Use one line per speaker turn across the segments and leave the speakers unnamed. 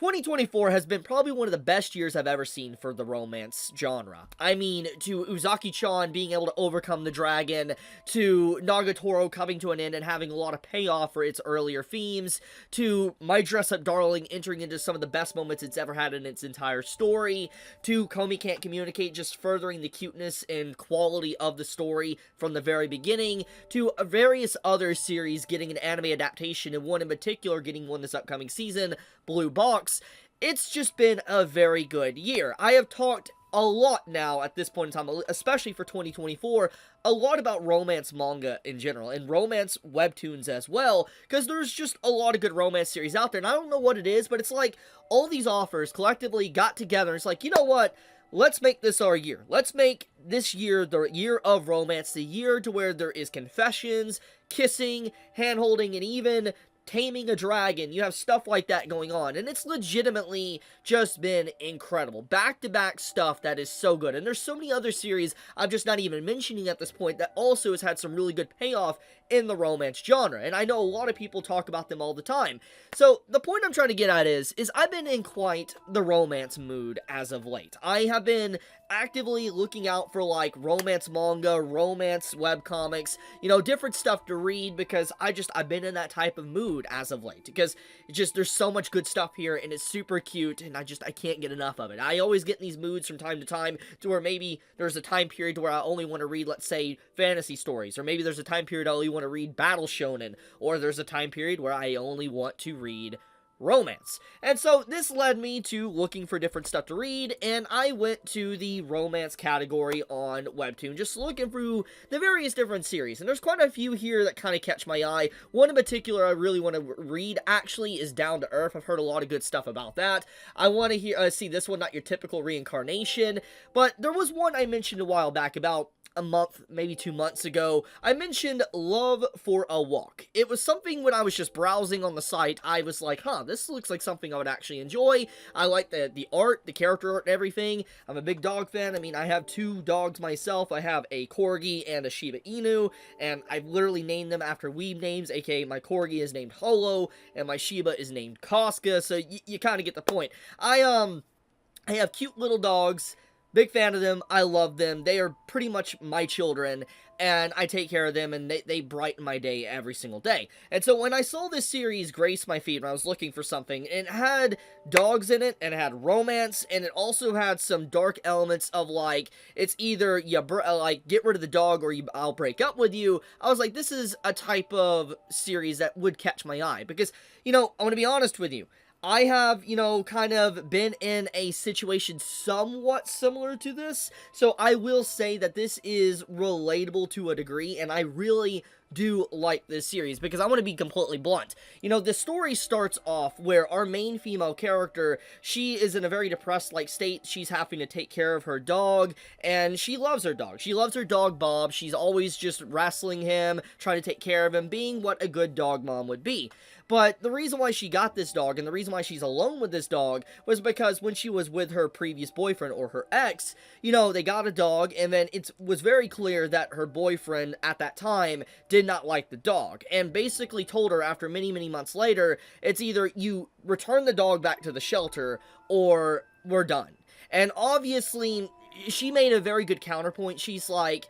2024 has been probably one of the best years I've ever seen for the romance genre. I mean, to Uzaki-chan being able to overcome the dragon, to Nagatoro coming to an end and having a lot of payoff for its earlier themes, to My Dress-Up Darling entering into some of the best moments it's ever had in its entire story, to Komi Can't Communicate just furthering the cuteness and quality of the story from the very beginning, to various other series getting an anime adaptation, and one in particular getting one this upcoming season, Blue Box. It's just been a very good year. I have talked a lot now at this point in time, especially for 2024, a lot about romance manga in general, and romance webtoons as well, because there's just a lot of good romance series out there, and I don't know what it is, but it's like all these authors collectively got together, and it's like, you know what? Let's make this our year. Let's make this year the year of romance, the year to where there is confessions, kissing, hand-holding, and even taming a dragon. You have stuff like that going on, and it's legitimately just been incredible. Back-to-back stuff that is so good, and there's so many other series I'm just not even mentioning at this point that also has had some really good payoff in the romance genre, and I know a lot of people talk about them all the time. So the point I'm trying to get at is I've been in quite the romance mood as of late. I have been actively looking out for like romance manga, romance webcomics, you know, different stuff to read, because I've been in that type of mood as of late, because there's so much good stuff here, and it's super cute, and I can't get enough of it. I always get in these moods from time to time to where maybe there's a time period where I only want to read, let's say, fantasy stories, or maybe there's a time period I only want to read battle shonen, or there's a time period where I only want to read romance. And so this led me to looking for different stuff to read, and I went to the romance category on Webtoon, just looking through the various different series, and there's quite a few here that kind of catch my eye. One in particular I really want to read actually is Down to Earth. I've heard a lot of good stuff about that. I want to see this one, not your typical reincarnation, but there was one I mentioned a while back, about a month, maybe 2 months ago. I mentioned Love for a Walk. It was something when I was just browsing on the site, I was like, huh, this looks like something I would actually enjoy. I like the art, the character art and everything. I'm a big dog fan. I mean, I have 2 dogs myself. I have a Corgi and a Shiba Inu, and I've literally named them after weeb names, aka my Corgi is named Holo, and my Shiba is named Koska, so you kind of get the point. I have cute little dogs. Big fan of them. I love them. They are pretty much my children, and I take care of them, and they brighten my day every single day. And so when I saw this series grace my feed when I was looking for something, it had dogs in it, and it had romance, and it also had some dark elements of, like, it's either you like get rid of the dog or I'll break up with you. I was like, this is a type of series that would catch my eye, because, you know, I'm gonna be honest with you. I have, you know, kind of been in a situation somewhat similar to this, so I will say that this is relatable to a degree, and I really do like this series, because I want to be completely blunt. You know, the story starts off where our main female character, she is in a very depressed, like, state. She's having to take care of her dog, and she loves her dog. She loves her dog, Bob. She's always just wrestling him, trying to take care of him, being what a good dog mom would be. But the reason why she got this dog, and the reason why she's alone with this dog, was because when she was with her previous boyfriend, or her ex, you know, they got a dog, and then it was very clear that her boyfriend at that time did not like the dog, and basically told her after many, many months later, it's either you return the dog back to the shelter, or we're done. And obviously, she made a very good counterpoint. She's like,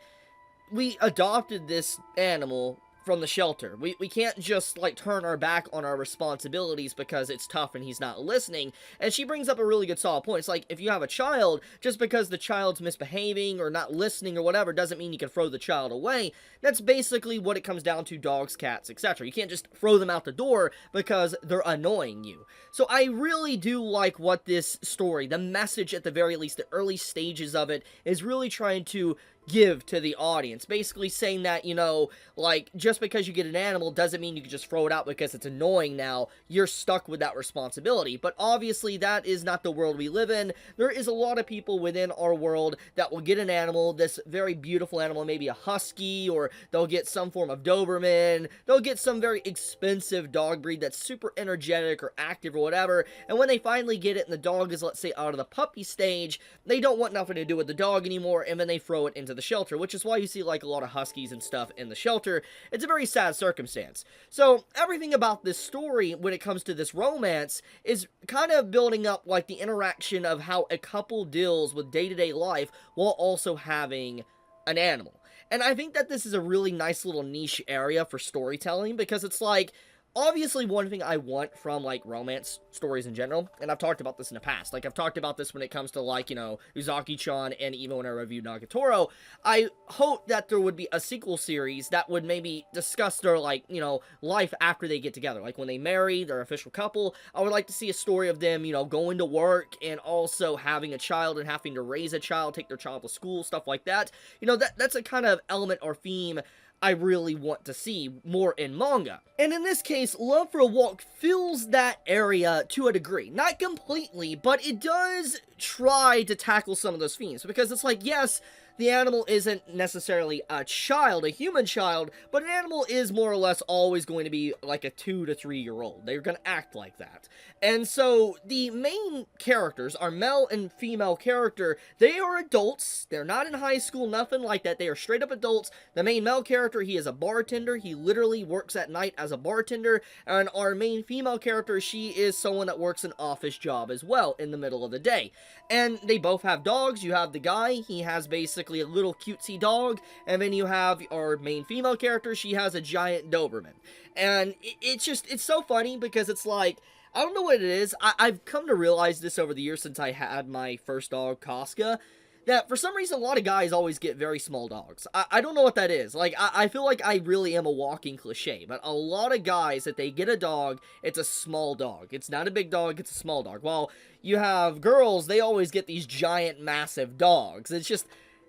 we adopted this animal from the shelter. We can't just, like, turn our back on our responsibilities because it's tough and he's not listening. And she brings up a really good solid point. It's like, if you have a child, just because the child's misbehaving or not listening or whatever doesn't mean you can throw the child away. That's basically what it comes down to: dogs, cats, etc. You can't just throw them out the door because they're annoying you. So I really do like what this story, the message at the very least, the early stages of it, is really trying to give to the audience, basically saying that, you know, like, just because you get an animal doesn't mean you can just throw it out because it's annoying now. You're stuck with that responsibility. But obviously that is not the world we live in. There is a lot of people within our world that will get an animal, this very beautiful animal, maybe a husky, or they'll get some form of Doberman, they'll get some very expensive dog breed that's super energetic or active or whatever, and when they finally get it and the dog is, let's say, out of the puppy stage, they don't want nothing to do with the dog anymore, and then they throw it into the shelter, which is why you see like a lot of huskies and stuff in the shelter. It's a very sad circumstance. So everything about this story when it comes to this romance is kind of building up like the interaction of how a couple deals with day-to-day life while also having an animal. And I think that this is a really nice little niche area for storytelling, because it's like, obviously one thing I want from, like, romance stories in general, and I've talked about this in the past, like, I've talked about this when it comes to, like, you know, Uzaki-chan, and even when I reviewed Nagatoro, I hope that there would be a sequel series that would maybe discuss their, like, you know, life after they get together, like, when they marry, their official couple. I would like to see a story of them, you know, going to work, and also having a child, and having to raise a child, take their child to school, stuff like that. You know, that's a kind of element or theme I really want to see more in manga. And in this case, Love for a Walk fills that area to a degree. Not completely, but it does try to tackle some of those themes, because it's like, yes, the animal isn't necessarily a child, a human child, but an animal is more or less always going to be like a 2 to 3 year old. They're going to act like that. And so the main characters, our male and female character, they are adults. They're not in high school, nothing like that. They are straight up adults. The main male character, he is a bartender. He literally works at night as a bartender. And our main female character, she is someone that works an office job as well in the middle of the day. And they both have dogs. You have the guy, he has basically a little cutesy dog, and then you have our main female character, she has a giant Doberman. And it's so funny, because it's like, I don't know what it is, I've come to realize this over the years since I had my first dog, Casca, that for some reason a lot of guys always get very small dogs. I don't know what that is. Like, I feel like I really am a walking cliche, but a lot of guys, if they get a dog, it's a small dog. It's not a big dog, it's a small dog. While you have girls, they always get these giant, massive dogs.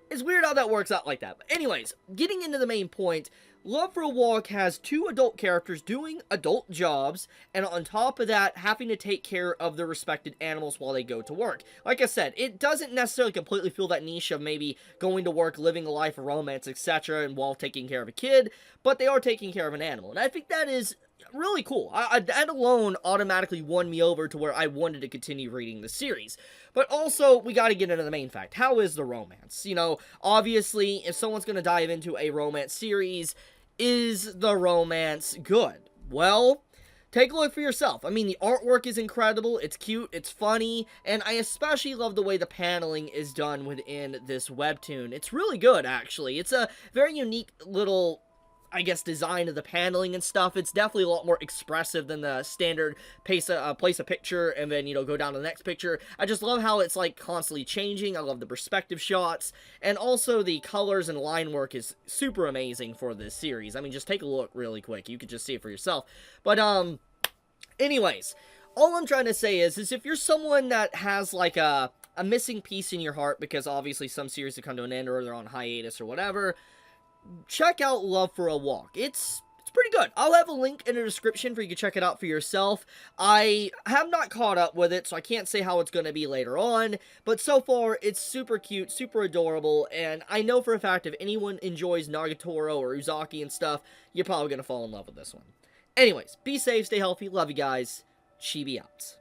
It's weird how that works out like that. But anyways, getting into the main point, Love for a Walk has 2 adult characters doing adult jobs, and on top of that, having to take care of their respected animals while they go to work. Like I said, it doesn't necessarily completely fill that niche of maybe going to work, living a life of romance, etc., and while taking care of a kid, but they are taking care of an animal. And I think that is really cool. That alone automatically won me over to where I wanted to continue reading the series. But also, we gotta get into the main fact. How is the romance? You know, obviously, if someone's gonna dive into a romance series, is the romance good? Well, take a look for yourself. I mean, the artwork is incredible, it's cute, it's funny, and I especially love the way the paneling is done within this webtoon. It's really good, actually. It's a very unique little, I guess, design of the paneling and stuff. It's definitely a lot more expressive than the standard place a picture and then, you know, go down to the next picture. I just love how it's, like, constantly changing. I love the perspective shots, and also the colors and line work is super amazing for this series. I mean, just take a look really quick. You could just see it for yourself. But, anyways, all I'm trying to say is if you're someone that has, like, a missing piece in your heart, because obviously some series have come to an end or they're on hiatus or whatever, check out Love for a Walk. It's pretty good. I'll have a link in the description for you to check it out for yourself. I have not caught up with it, so I can't say how it's going to be later on, but so far, it's super cute, super adorable, and I know for a fact if anyone enjoys Nagatoro or Uzaki and stuff, you're probably going to fall in love with this one. Anyways, be safe, stay healthy, love you guys, Chibi out.